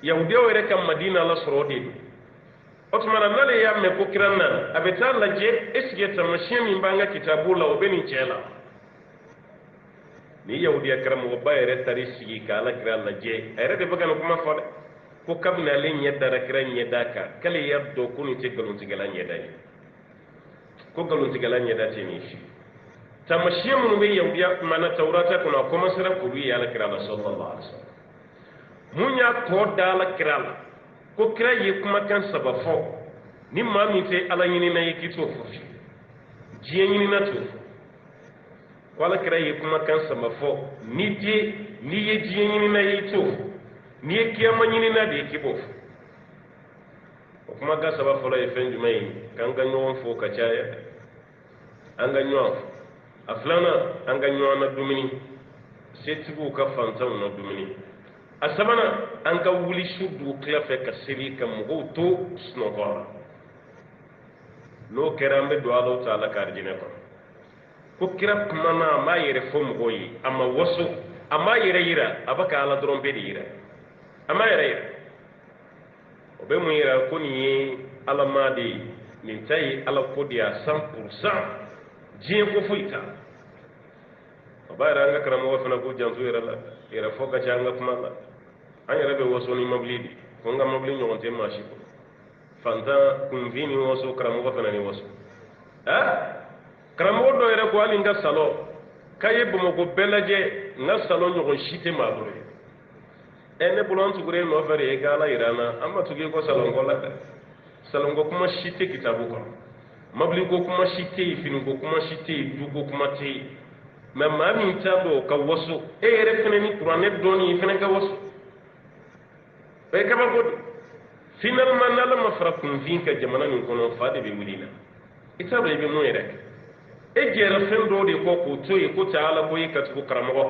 yawdiyaw yere ka madina la sorode otmana nale ya me ko kiran na abeta la je esge ta mashin min banga kitabu la obeni chela ni yahudiya karamogo ba yɛrɛ tari sigi ka ala kira lajɛ a yɛrɛ de bɛ ka nin kuma fɔ dɛ ko kabini ale ɲɛ dara kira ɲɛda kan k'ale y'a dɔn ko nin tɛ nkalontigɛla ɲɛda ye ko nkalontigɛla ɲɛda tɛ nin si taamasiyɛn minnu bɛ yahudiya mana tawurata kɔnɔ a kɔmasera k'olu ye ala kira la sallallahu alaihi wasallam mun y'a kɔ da ala kira la ko kira ye kumakan saba fɔ ni maa min tɛ ala ɲinina ye k'i t'o fɔ diɲɛ ɲinina t'o fɔ ko ala kira ye kumakan saba fɔ n'i ye diɲɛ ɲinina ye i t'o fɔ n'i ye kiyama ɲinina de ye k'i b'o fɔ o kumakan saba fɔlɔ ye fɛn jumɛn ye k'an ka ɲɔgɔn fo ka caya an ka ɲɔgɔn fo a filanan an ka ɲɔgɔn na dumuni setigiw ka fantanw na dumuni a sabanan an ka wuli su dugu tila fɛ ka seli ka mɔgɔw to sunɔgɔ la n'o kɛra an bɛ don alaw ta ala ka arijinɛ kɔnɔ ko kira kumana a m'a yɛrɛ fɔ mɔgɔw ye a ma waso a m'a yɛrɛ yira a bɛ ka ala dɔrɔn bɛ de yira a m'a yɛrɛ yira o bɛ mun yira ko nin ye ala maa de ye nin ta ye ala ko de ye a 100% diɲɛ ko foyi t'a la o b'a yira an ka karamɔgɔ fana k'u janto yɛrɛ la yɛrɛ fɔ ka ca an ka kuma la an yɛrɛ bɛ waso ni mobili de ko n ka mobili ɲɔgɔn tɛ maa si bolo fantan kunfin ni waso karamɔgɔ fana ni waso karamɔgɔ dɔ yɛrɛ ko hali n ka salon k'a ye bamakɔ bɛɛ lajɛ n ka salon ɲɔgɔn si tɛ maa bolo ye ne bolo an tugura nɔfɛ de ye ka ala yira an na an ma tugu i kɔ salonko la dɛ salonko kuma si tɛ kitabu kɔnɔ mobili ko kuma si tɛ yen fini ko kuma si tɛ yen du ko kuma tɛ yen mɛ maa min t'a dɔn ka waso e yɛrɛ fana ni kuranɛ dɔɔni fana ka waso o ye kabako de finalement n'ala ma fara kunfin ka jamana nin kɔnɔ fa de bɛ wuli la i t'a dɔn i bɛ mun yɛrɛ kɛ e jɛra fɛn dɔw de kɔ k'o to yen ko ta ala ko ye ka tugu karamɔgɔ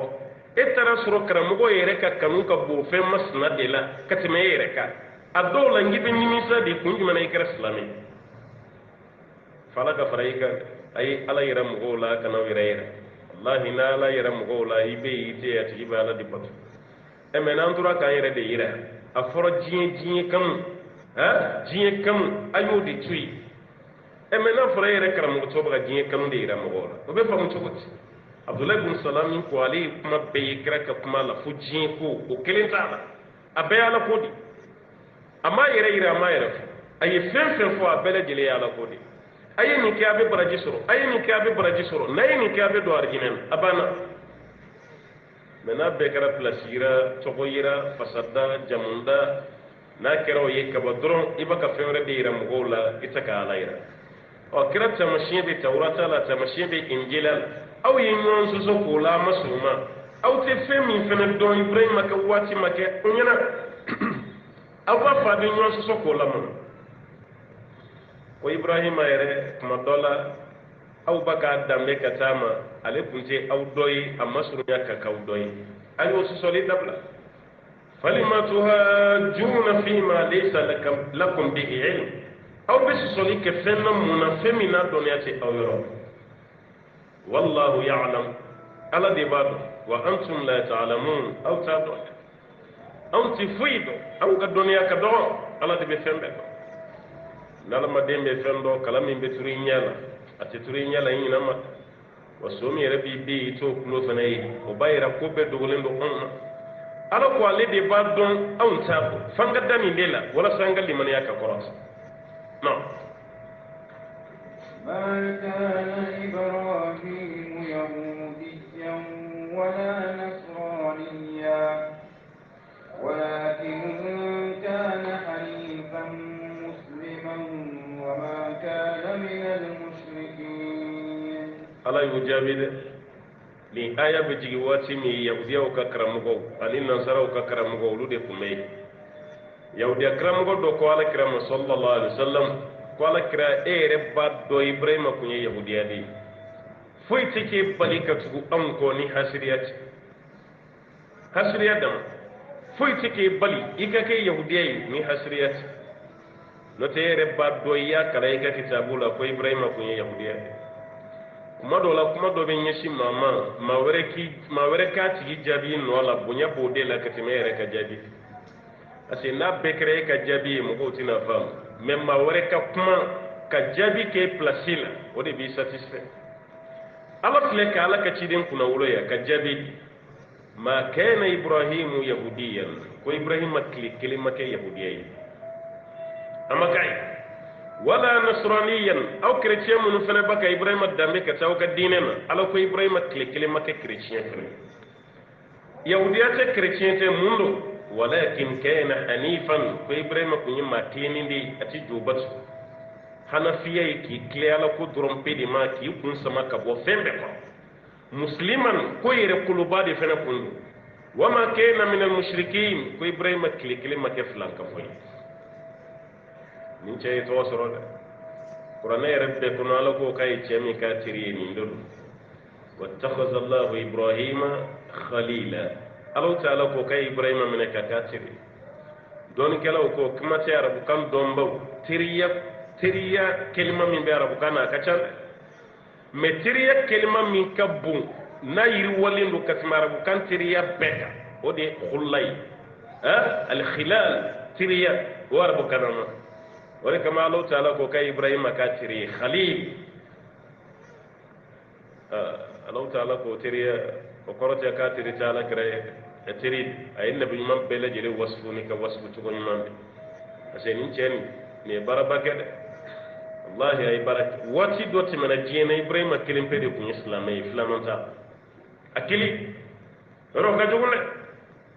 e taara sɔrɔ karamɔgɔ yɛrɛ ka kanu ka bon fɛn masina de la ka tɛmɛ e yɛrɛ kan a dɔw la n k'i bɛ nimisa de kun jumɛn na i kɛra silamɛ fa ala ka fara i kan a ye ala yɛrɛ mɔgɔw la ka n'aw yɛrɛ yɛrɛ wallahi n'a ala yɛrɛ mɔgɔw la i bɛ yen i tɛ yen a tigi bɛ ala de bato mɛ n'an tora k'an yɛrɛ de yira a fɔra diɲɛ kanu diɲɛ kanu a y'o de to yen mɛ n'a fɔra e yɛrɛ karamɔgɔtɔ bɛ ka diɲɛ kanu de yira mɔgɔw la o bɛ faamu cogo di abdulayi bin salam min ko ale ye kuma bɛɛ ye kira ka kuma la fo diɲɛ ko o kelen t'a la a bɛɛ ye ala ko de a m'a yɛrɛ yira a m'a yɛrɛ fɔ a ye fɛn fɛn fɔ a bɛɛ lajɛlen ye ala ko de a ye nin kɛ a bɛ baraji sɔrɔ a ye nin kɛ a bɛ baraji sɔrɔ n'a ye nin kɛ a bɛ don arijinɛ na a banna mɛ n'a bɛɛ kɛra pilasi yira tɔgɔ yira fasada jamunda n'a kɛra o ye kaba dɔrɔn i bɛ ka fɛn wɛrɛ de yira mɔgɔw la i tɛ ka ala yira kira taamasiyɛn bɛ tawurata la taamasiyɛn bɛ injila la aw ye ɲɔgɔn sɔsɔ k'o la a ma sɔn o ma aw tɛ fɛn min fana dɔn ibrahima ka waati ma kɛ o ɲɛna aw b'a fɔ a bɛ ɲɔgɔn sɔsɔ k'o la mun ko ibrahima yɛrɛ tuma dɔ la aw ba k'a danbe ka taa ma ale tun tɛ aw dɔ ye a ma surunya ka k'aw dɔ ye a y'o sɔsɔli dabila falima tuhajjuna fima laysa lakum bihi ilm aw bɛ sɔsɔli kɛ fɛn na mun na fɛn min n'a dɔnniya tɛ aw yɔrɔ wallahu ya'lam ala de b'a dɔn wa antum la ta'lamun aw t'a dɔn anw tɛ foyi dɔn anw ka dɔnniya ka dɔgɔ ala de bɛ fɛn bɛɛ dɔn n'adamaden bɛ fɛn dɔn kala min bɛ turu i ɲɛ la a tɛ turu i ɲɛ la i ɲinɛ ma wa so min yɛrɛ b'i den i t'o tulo fana ye o b'a yira ko bɛɛ dogolen don anw na ala ko ale de b'a dɔn anw t'a dɔn f'an ka da nin de la walasa an ka limaniya ka kɔrɔta non ما كان إبراهيم يهوديا ولا نصرانيا ولكن كان حنيفا مسلما وما كان من المشركين ala y'o jaabi dɛ nin aya bɛ jigin waati min yahudiyaw ka karamɔgɔw ani nansaraw ka karamɔgɔw olu de tun bɛ yen yahudiya karamɔgɔ dɔ ko ala kira ma sallallahu alaihi wasallam ko ala kira e yɛrɛ b'a dɔn ibrahima tun ye yahudiya de ye foyi tɛ k'e bali ka tugu anw kɔ ni hasiriya tɛ hasiriya dama foyi tɛ k'e bali i ka kɛ yahudiya ye ni hasiriya tɛ n'o tɛ e yɛrɛ b'a dɔn i y'a kalan i ka kitabu la ko ibrahima tun ye yahudiya de ye kuma dɔ la kuma dɔ bɛ ɲɛsin maa ma maa wɛrɛ k'a tigi jaabi nɔ la bonya b'o de la ka tɛmɛ e yɛrɛ ka jaabi parce que n'a bɛɛ kɛra e ka jaabi ye mɔgɔw tɛna faamu mɛ maa wɛrɛ ka kuma ka jaabi k'e pilasi la o de b'i satisfait Allah tile ka Allah ka cidin kuna wulo ya ka jabi ma kana ibrahimu yahudiyan ko ibrahim kili make yahudiyai amma kai wala nasraniyan aw chrétien mun fana baka ibrahim dambe ka taw ka dinema ala ko ibrahim kili make chrétien fana yahudiyate chrétien te mundo walakin kana hanifan ko ibrahim kunyi matini ndi ati jubat hanafiya ki kile ala ko drompe di ma ki kun sama ka bo fembe ko musliman ko yere kulubadi fana kundu wama kana min al mushrikin ko ibrahim kili make flan ka foyi min cey to soro qur'ana rabbe kono ala ko kay cemi ka tiri ni ndol wattakhadha allah ibrahima khalila allah ta'ala ko kay ibrahima min ka tiri don kala ko kuma te arabu kan dombo tiriya kelima min be arabu kana ka can me tiriya kelima min kabbu na yiri walindu kasma arabu kan tiriya beka ode khullay al khilal tiriya wa arabu kana wani kama Allah ta'ala ko kai Ibrahim ka tiri khalil Allah ta'ala ko tiri ko korota ka tiri ta'ala kare tiri ay nabi man bele jere wasfu ni ka wasfu to gon man ase ni chen ne barabake de wallahi ay barak wati doti mana jena Ibrahim kelim pede ku islamay islamanta akili ro ka jogule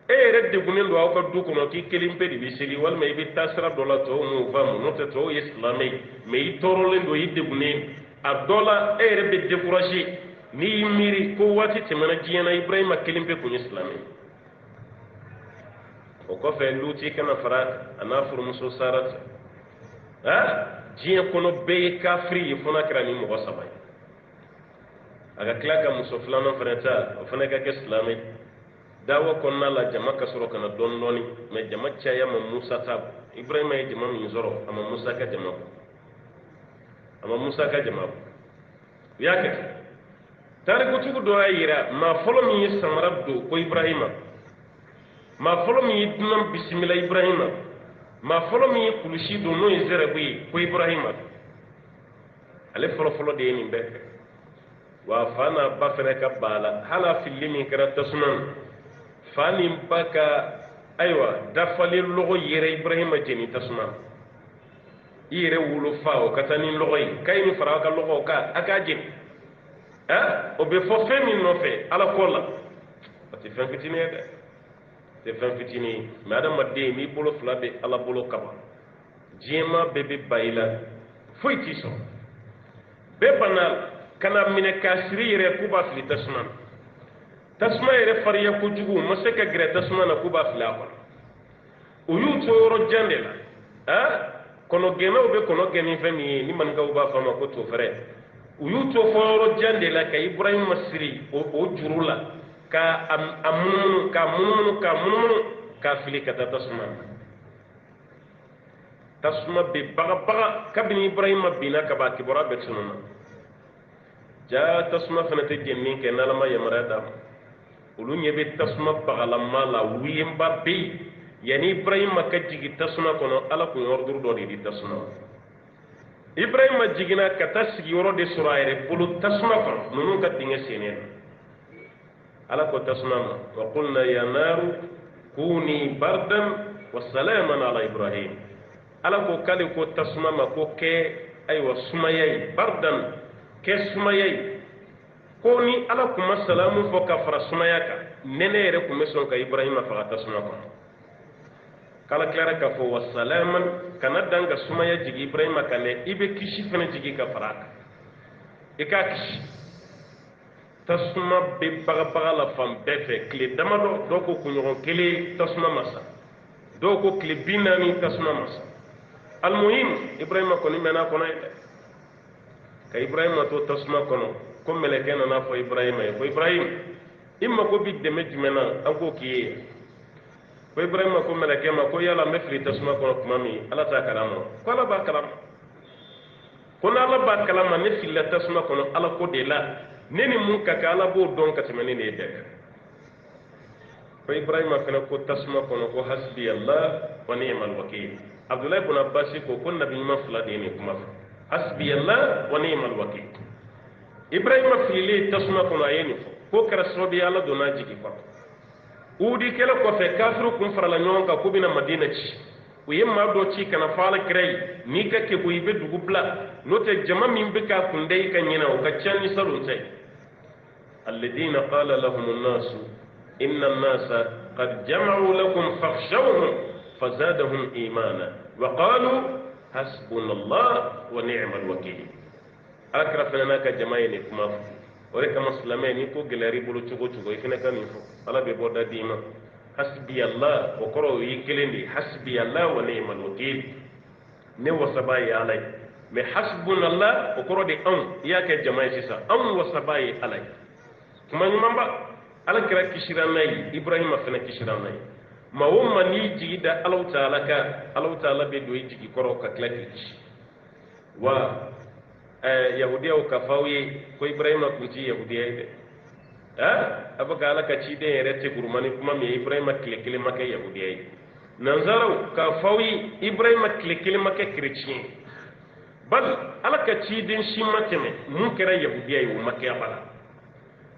redde gunen do awka du kono ki kelimpe di bisiri wal may bi tasra dola to mu fam no te to islamay may torole do yidde gunen adola redde décourager ni miri ko wati te mana jiyana ibrahima kelimpe ko islamay o ko fe luti kana fara ana fur muso sarat jiya kono be kafri fona krani mo sabay aga klaka muso flana frata o fana ka islamay dawa konna la jama kasoro kana don doni me jama caya ma Musa tab Ibrahima ye jama min zoro ama Musa ka jama yake tare ko tugo do ayira ma folo mi samara do ko Ibrahima ma folo mi dunam bismillah Ibrahima ma folo mi kulushi do no izere ko Ibrahima ale folo de ni be wa fana ba fere ka bala hala filimi kara tasman fani baka aywa dafali logo yere ibrahima jeni tasma yere wulu faaw katani logo yi kayni fara ka logo ka aka jeni o be fo femi no fe ala kola ati fen fitini de te fen fitini madam madde mi bolo flabe ala bolo kaba jema bebe bayila foyti so be banal kana mine kasri yere kuba fili tasma tasma yere fariya ko jugu masaka gre tasma na kuba filafa uyu toro jandela kono gena be kono geni fami ni man gaw ba fama ko to fere uyu to foro jandela ka ibrahim masri o jurula ka amun ka fili ka tasma be baga kabini ibrahim bina ka ba kibora be sunna ja tasma fana te genni ke nalama yamarada ulu nyebe tasma bagalamma la wiyemba be yani ibrahima ka jigi tasma kono ala ko yordur do di tasma ibrahima jigina ka tasgi yoro de suraire bulu tasma kono nunu ka dinga senen ala ko tasma wa qulna ya naru kuni bardan wa salaman ala ibrahim ala ko kale ko tasma ma ko ke aywa sumayay bardan ke sumayay ko ni ala kuma salamu fo ka fara sumaya ka nene yere kuma son ka ibrahima fa tasma ko kala klara ka fo wasalaman kana danga sumaya jigi ibrahima kale ibe kishi fana jigi ka fara ka kishi tasma be baga la fam befe kle damado do ko kunyo kele tasma masa do ko kle binani tasma masa almuhim ibrahima ko ni mena ko nay ka ibrahima to tasma kono ko melekena na fo ibrahima ko ibrahim imma ko bidde mejmena anko kiye ko ibrahima ko melekema ko yalla mefri tasma kono kuma mi ala ta kalama ko ala ba kalama ko na ala ba kalama ne filla tasma kono ala ko de la neni mun ka kala bo don ka timani ne de ko ibrahima kana ko tasma kono ko hasbi allah wa ni'mal wakeel abdullah ibn abbas ko nabi ma fula de ne kuma hasbi allah wa ni'mal wakeel ibrahima fili tasuma kono ayeni ko kara sobi ala dona jigi fa udi kala ko fe kafiru kun farala nyonka ko bina madina ci o yemma do ci kana fala krey ni ka ke ko ibe dugubla no te jama min be ka kundai kan yana o ka canni sarun sai alladina qala lahum an-nas inna an-nasa qad jama'u lakum fakhshawhum fazadahum imana wa qalu hasbunallah wa ni'mal wakeel akra fana ka jama'a ni kuma ore kama muslime ni ko gelari bulu cugo cugo ifina kan info ala be boda dima hasbi allah wa qoro yikelendi hasbi allah wa ni'mal wakeel ne wasabai alai me hasbunallah wa qoro de an yake jama'a sisa an wasabai alai kuma ni mamba ala kira kishiranai ibrahima fana kishiranai ma wumma ni jigida allah ta'ala be do jigi qoro ka klaki wa yahudiya ka fawi ko ibrahima kunti yahudiya de abaka ala ka ci de rete gurmani kuma me ibrahima kile make yahudiya nanzaro ka fawi ibrahima kile make chrétien bal ala ka ci din shi mateme mun kira yahudiya yu make abala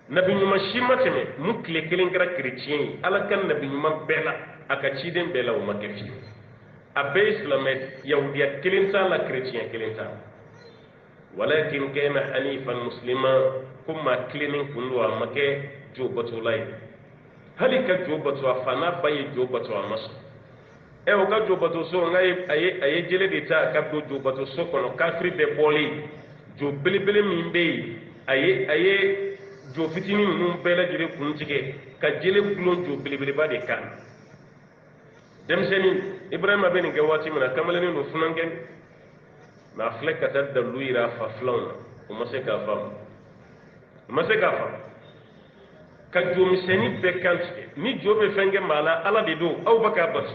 nabi nyuma shi mateme mun kile ngira chrétien ala kan nabi nyuma bela aka ci den bela wu make fi abe islamet yahudiya kilinta la chrétien kilinta ولكن كان حنيفا مسلما كما كلينين كنوا مكه جوبتو لاي هلك جوبتو فانا باي جوبتو مس او ka jobato so ngai aye jele de ta ka do jobato so kono kafri be boli jo belebele min be aye jo fitini mun bela jere kun tige ka jele bulon jo belebele ba de kan dem seni ibrahima ben ga wati mana kamaleni no funangen na fleka tadda luira fa flon o maseka fam ka jomi seni be kante ni jobe fenge mala ala de do aw baka bas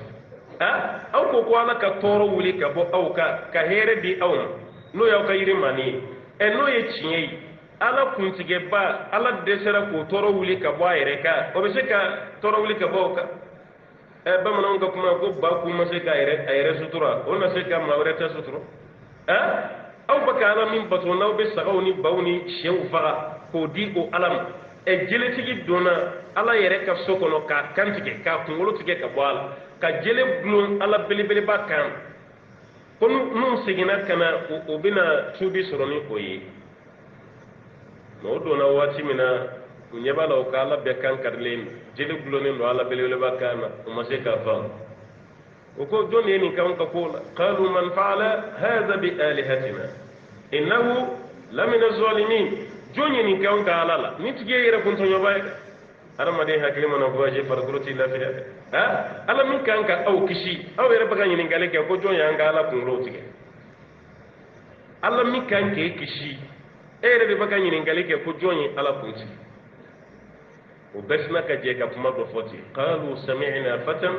aw ko ala ka toro wuli ka bo aw ka here di aw no yaw ka yiri mani e no ye chiye ala kuntige ba ala desera ko toro wuli ka bo ayre ka o be se ka toro wuli ka bo ka ba manon ka kuma ko ba ku maseka ayre sutura o na se ka mawre ta sutura aw baka ala min bato naw be sagawni bawni shew faga ko di o alam e jele tigi dona ala yere ka sokono ka kantike ka kungolo tige ka bwala ka jele blum ala belebele ba kan kon num sigina kana o bina tubi soroni ko yi no dona wati mina nyebala o kala be kan karlen jele blone no ala belebele ba kana o maseka fam وكو دون يعني كون كقول قالوا من فعل هذا بآلهتنا إنه لمن الظالمين جون يعني كون كالا لا نتجي يركون تنيبايك أنا ما ده كلمة نبواجه فرقروتي لا فيها ألا من كان أو كشي أو يربكان يعني قالك يا كو جون يعني كالا كنروتي ألا من كان كشي يربكان يعني قالك يا كو جون يعني ألا كنتي وبسنا كجيك كما بفوتي قالوا سمعنا فتى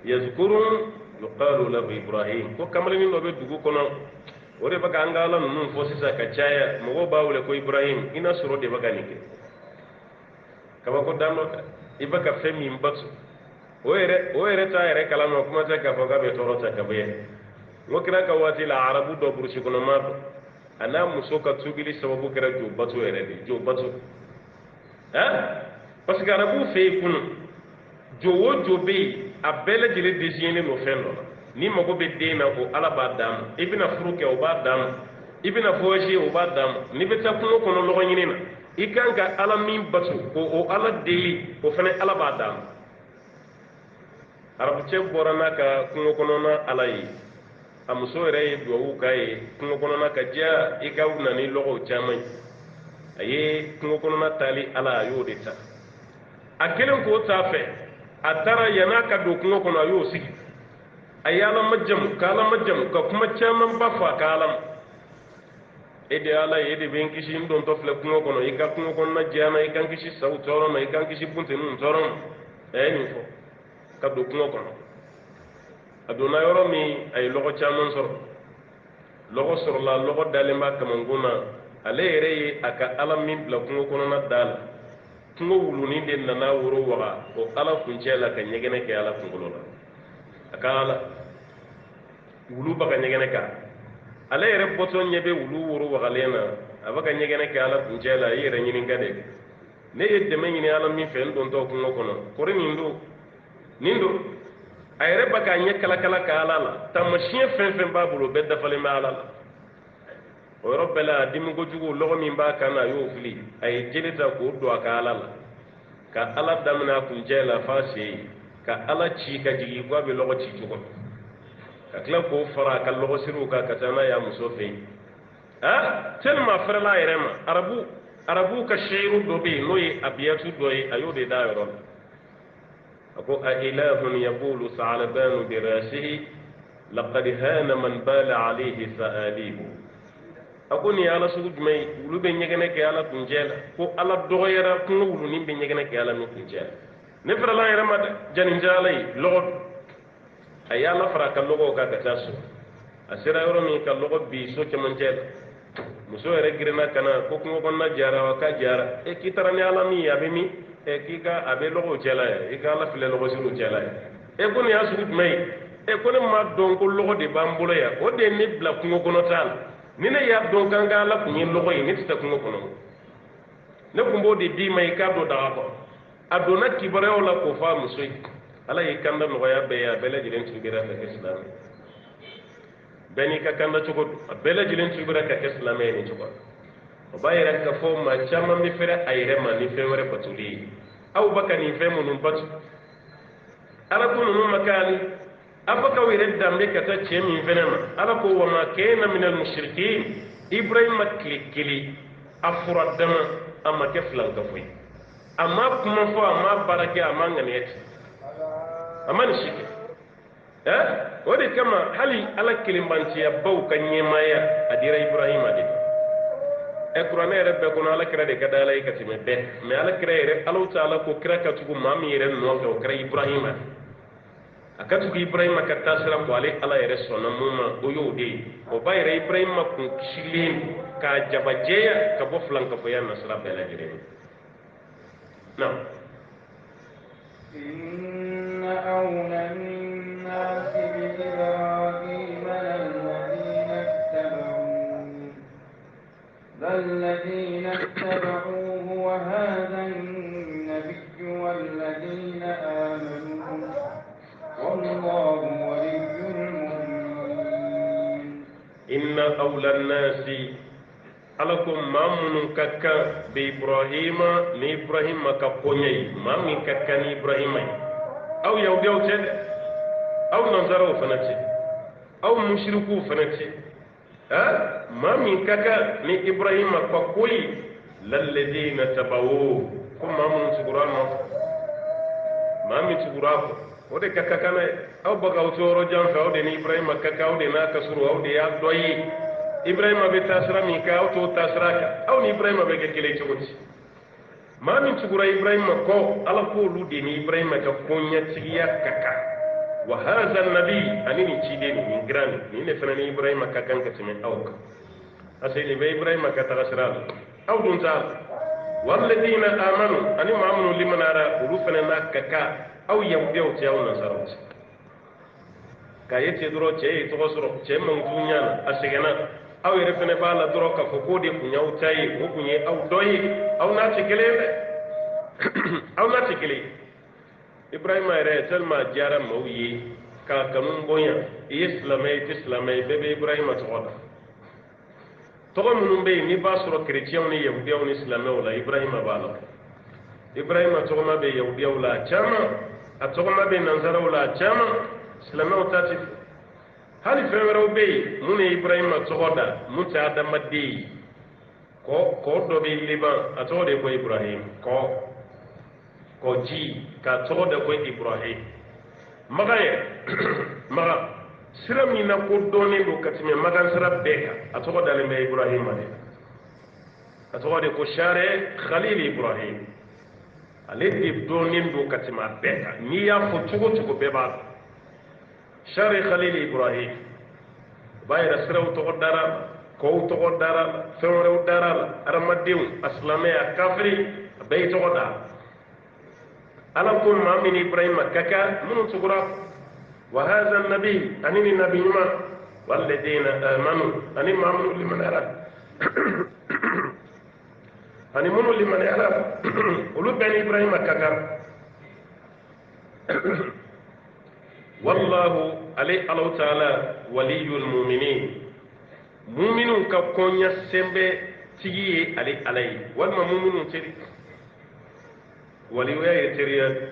يذكرون يقال له إبراهيم ko kamalen no be dugu kono ore baka angala nun fo sisa ka chaya mo bawle ko Ibrahim ina suro de baka nike kaba ko danno ibaka femi mbatu oere ta ere kala no kuma ta ka fo ga be torota ka be ngo kira ka wati la arabu do burshi kono ma ana musoka tubili sababu kira jo batu ere de jo batu parce que arabu fe kunu jo wo jo be a bele jele désigné no fendo ni mago be dena o ala ba dam ibina fruke o ba dam ibina voje o ba dam ni be takuno kono logo nyina ikanga ala min batu o ala deli o fene ala ba dam arabu che borana ka kuno kono na ala yi amuso re do wu kai kuno kono na ka ja ikawna ni logo chamai aye kuno kono na tali ala yo de ta akelen ko ta fe atara yana ka do kungo kono ayo sigi ayala majjam ka kuma chaman bafa kalam ede ala ede ben kishi ndon to fle kungo kono ika kungo kono na jana ika kishi saw toro na ika kishi bunte nun toro ni fo ka do kungo kono aduna yoro mi ay logo chaman soro logo soro la logo dalemba kamanguna ale yere aka ala min bla kungo kono na dal tungo wuluni de nana woro waga o ala kuncela ka nyegene ke ala kungolo la akala wulu baka nyegene ka ala yɛrɛ bɔtɔ ɲɛ bɛ wulu woro wagalen na a bɛ ka ɲɛgɛnɛ kɛ ala kuncɛ la i yɛrɛ ɲininka de ne ye dɛmɛ ɲini ala min fɛ n dontɔ kungo kɔnɔ kɔri nin don a yɛrɛ bɛ k'a ɲɛ kalakala ka ala la taamasiyɛn fɛn fɛn b'a bolo bɛɛ dafalen bɛ ala la o yɔrɔ bɛɛ la dimi kojugu lɔgɔ min b'a kan na a y'o fili a ye jeli ta k'o don a ka ala la ka ala daminɛ a kuncɛ la f'a se ye ka ala ci ka jigin ko a bɛ lɔgɔ ci cogo ka tila k'o fara a ka lɔgɔsiriw kan ka taa n'a ye a muso fɛ yen tellement a fɛrɛla a yɛrɛ ma arabu ka seyiru dɔ bɛ yen n'o ye abiyatu dɔ ye a y'o de da yɔrɔ la a ko a ilahun yabulu sa'alabanu bi rasihi laqad hana man bala alayhi sa'alihu a ko nin ye ala sugu jumɛn ye wulu bɛ ɲɛgɛnɛ kɛ ala kuncɛ la ko ala dɔgɔyara kungo wulunin bɛ ɲɛgɛnɛ kɛ ala min kuncɛ la ne fɛrɛla a yɛrɛ ma dɛ janinjɛ ala ye lɔgɔ a ye ala fara a ka lɔgɔw kan ka taa so a sera yɔrɔ min ka lɔgɔ bi so cɛmancɛ la muso yɛrɛ girinna ka na ko kungo kɔnɔna jara wa k'a jara k'i taara ni ala min ye a bɛ min k'i ka a bɛ lɔgɔw cɛla ye i ka ala filɛ lɔgɔsiriw cɛla ye ko nin y'a sugu jumɛn ye ko ne ma dɔn ko lɔgɔ de b'an bolo yan o de ye ne bila kungo kɔnɔ t'a la ni ne y'a dɔn kan ka ala kun ye lɔgɔ ye ne tɛ taa kungo kɔnɔ ne kun b'o de d'i ma i k'a dɔn daga kɔrɔ a donna kibaruyaw la k'o fɔ a muso ye ala y'i kanda nɔgɔya bɛɛ ye a bɛɛ lajɛlen tugura ka kɛ silamɛ bɛɛ n'i ka kanda cogo don a bɛɛ lajɛlen tugura ka kɛ silamɛ ye nin cogo o b'a yɛrɛ k'a fɔ maa caman bɛ fɛrɛ a yɛrɛ ma ni fɛn wɛrɛ batuli ye aw bɛ ka nin fɛn minnu batu ala ko ninnu ma k'ani a bɛ k'aw yɛrɛ danbe ka taa cɛ min fɛnɛ ma ala ko wa ma kana minal mushrikin ibrahima tile kelen a fura dama a ma kɛ filankafo ye a ma kuma fɔ a ma baara kɛ a ma ŋaniya ci a ma nin si kɛ o de kama hali ala kelenbantiya baw ka ɲɛmaaya a dira ibrahima de kuranɛ yɛrɛ bɛɛ kɔnɔ ala kira de ka da ala ye ka tɛmɛ bɛɛ mais ala kira yɛrɛ alaw taala ko kira ka tugu maa min yɛrɛ nɔfɛ o kɛra ibrahima a ka tugu ibrahima ka taasira ko ale ala yɛrɛ sɔnna mun ma o y'o de ye o b'a yɛrɛ ibrahima kun kisilen k'a jabajɛya ka bɔ filankafoya nasira bɛɛ lajɛlen na إن أولى الناس بإبراهيم للذين اتبعوه وهذا النبي والذين آمنوا والله ولي المؤمنين إن أولى الناس alakum mamun kakka be ibrahima ni ibrahima ka ponyai mamin kakka ni ibrahima aw yawdiyaw tede aw nazaraw fanati aw mushriku fanati mamin kakka ni ibrahima ka koyi lalladina tabawu ko mamun sugurano mamin sugurako o de kakka kana aw bagaw toro janfa o de ni ibrahima kakka o de na kasuru o de ya doyi ibrahima be tasira min ka aw to tasira kan aw ni ibrahima be kɛ kelen cogo di maa min tugura ibrahima kɔ ala k'olu de ni ibrahima ka koɲɛtigiya ka kan wa haza nabi ani nin ciden nin giran nin de fana ni ibrahima ka kan ka tɛmɛ aw kan parce que nin bɛ ibrahima ka taga sira la aw dun t'a la walladina amanu ani maa minnu limanara olu fana n'a ka kan aw yahudiyaw tɛ aw nasaraw tɛ k'a ye ten dɔrɔn cɛ ye tɔgɔ sɔrɔ cɛ mankutu ɲana a sɛgɛnna aw yɛrɛ fɛnɛ b'a la dɔrɔn k'a fɔ k'o de kun y'aw ta ye o kun ye aw dɔ ye aw n'a tɛ kelen ye dɛ aw n'a tɛ kelen ye ibrahima yɛrɛ tellement a diyara maaw ye k'a kanu bonya i ye silamɛ i tɛ silamɛ ye bɛɛ bɛ ibrahima tɔgɔ la tɔgɔ minnu bɛ yen n'i b'a sɔrɔ kerecɛnw ni yahudiyaw ni silamɛw la ibrahima b'a la ibrahima tɔgɔma bɛ yahudiyaw la a caman a tɔgɔma bɛ nanzaraw la a caman silamɛw ta tɛ hali fɛn wɛrɛw bɛ yen mun ye ibrahima tɔgɔ da mun tɛ adamaden ye kɔ dɔ bɛ liban a tɔgɔ de ko ibrahim kɔ ji k'a tɔgɔ de ko ibrahim magan yɛrɛ magan sira min na ko dɔnnen don ka tɛmɛ magan sira bɛɛ kan a tɔgɔ dalen bɛ ibrahima de a tɔgɔ de ko sare khalil ibrahim ale de dɔnnen don ka tɛmɛ a bɛɛ kan n'i y'a fɔ cogo cogo bɛɛ b'a dɔn sari khalil ibrahim b'a yɛrɛ siraw tɔgɔ dara kɔw tɔgɔ dara fɛn wɛrɛw dara la adamadenw a silamɛya kafiri a bɛɛ y'i tɔgɔ da ala ko maa min ibrahima ka kan minnu tugura wa haza nabi ani ni nabi ɲuman والذين آمنوا أني ما من لمن يرى أني من لمن يرى ولو بني إبراهيم ككر والله علي الله تعالى ولي المؤمنين مؤمنون ككونيا سمبه تيجي علي والما مؤمنون تري وليويا يتريا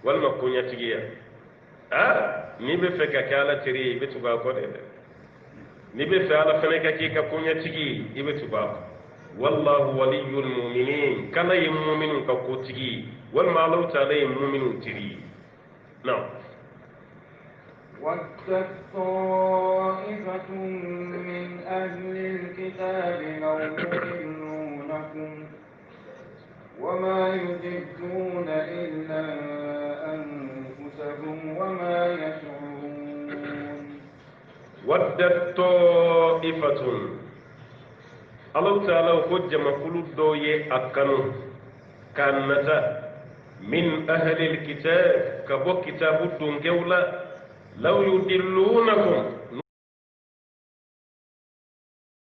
والما كونيا تيجي ni be fe ka kala tiri be tuba ko de ni be fe ala fene ka ki ka kunya tigi ibe tuba wallahu waliyul mu'minin kala yim mu'minun ka ko tigi wal ma law ta'ala yim mu'minun tiri now ودت طائفة من أهل الكتاب لو يضلونكم وما يضلون إلا أنفسهم وما يشعرون ودت طائفة الله تعالى حج مفلود دوي أكنو كانتا من أهل الكتاب كبو كتاب الدنجولة لو يضلونكم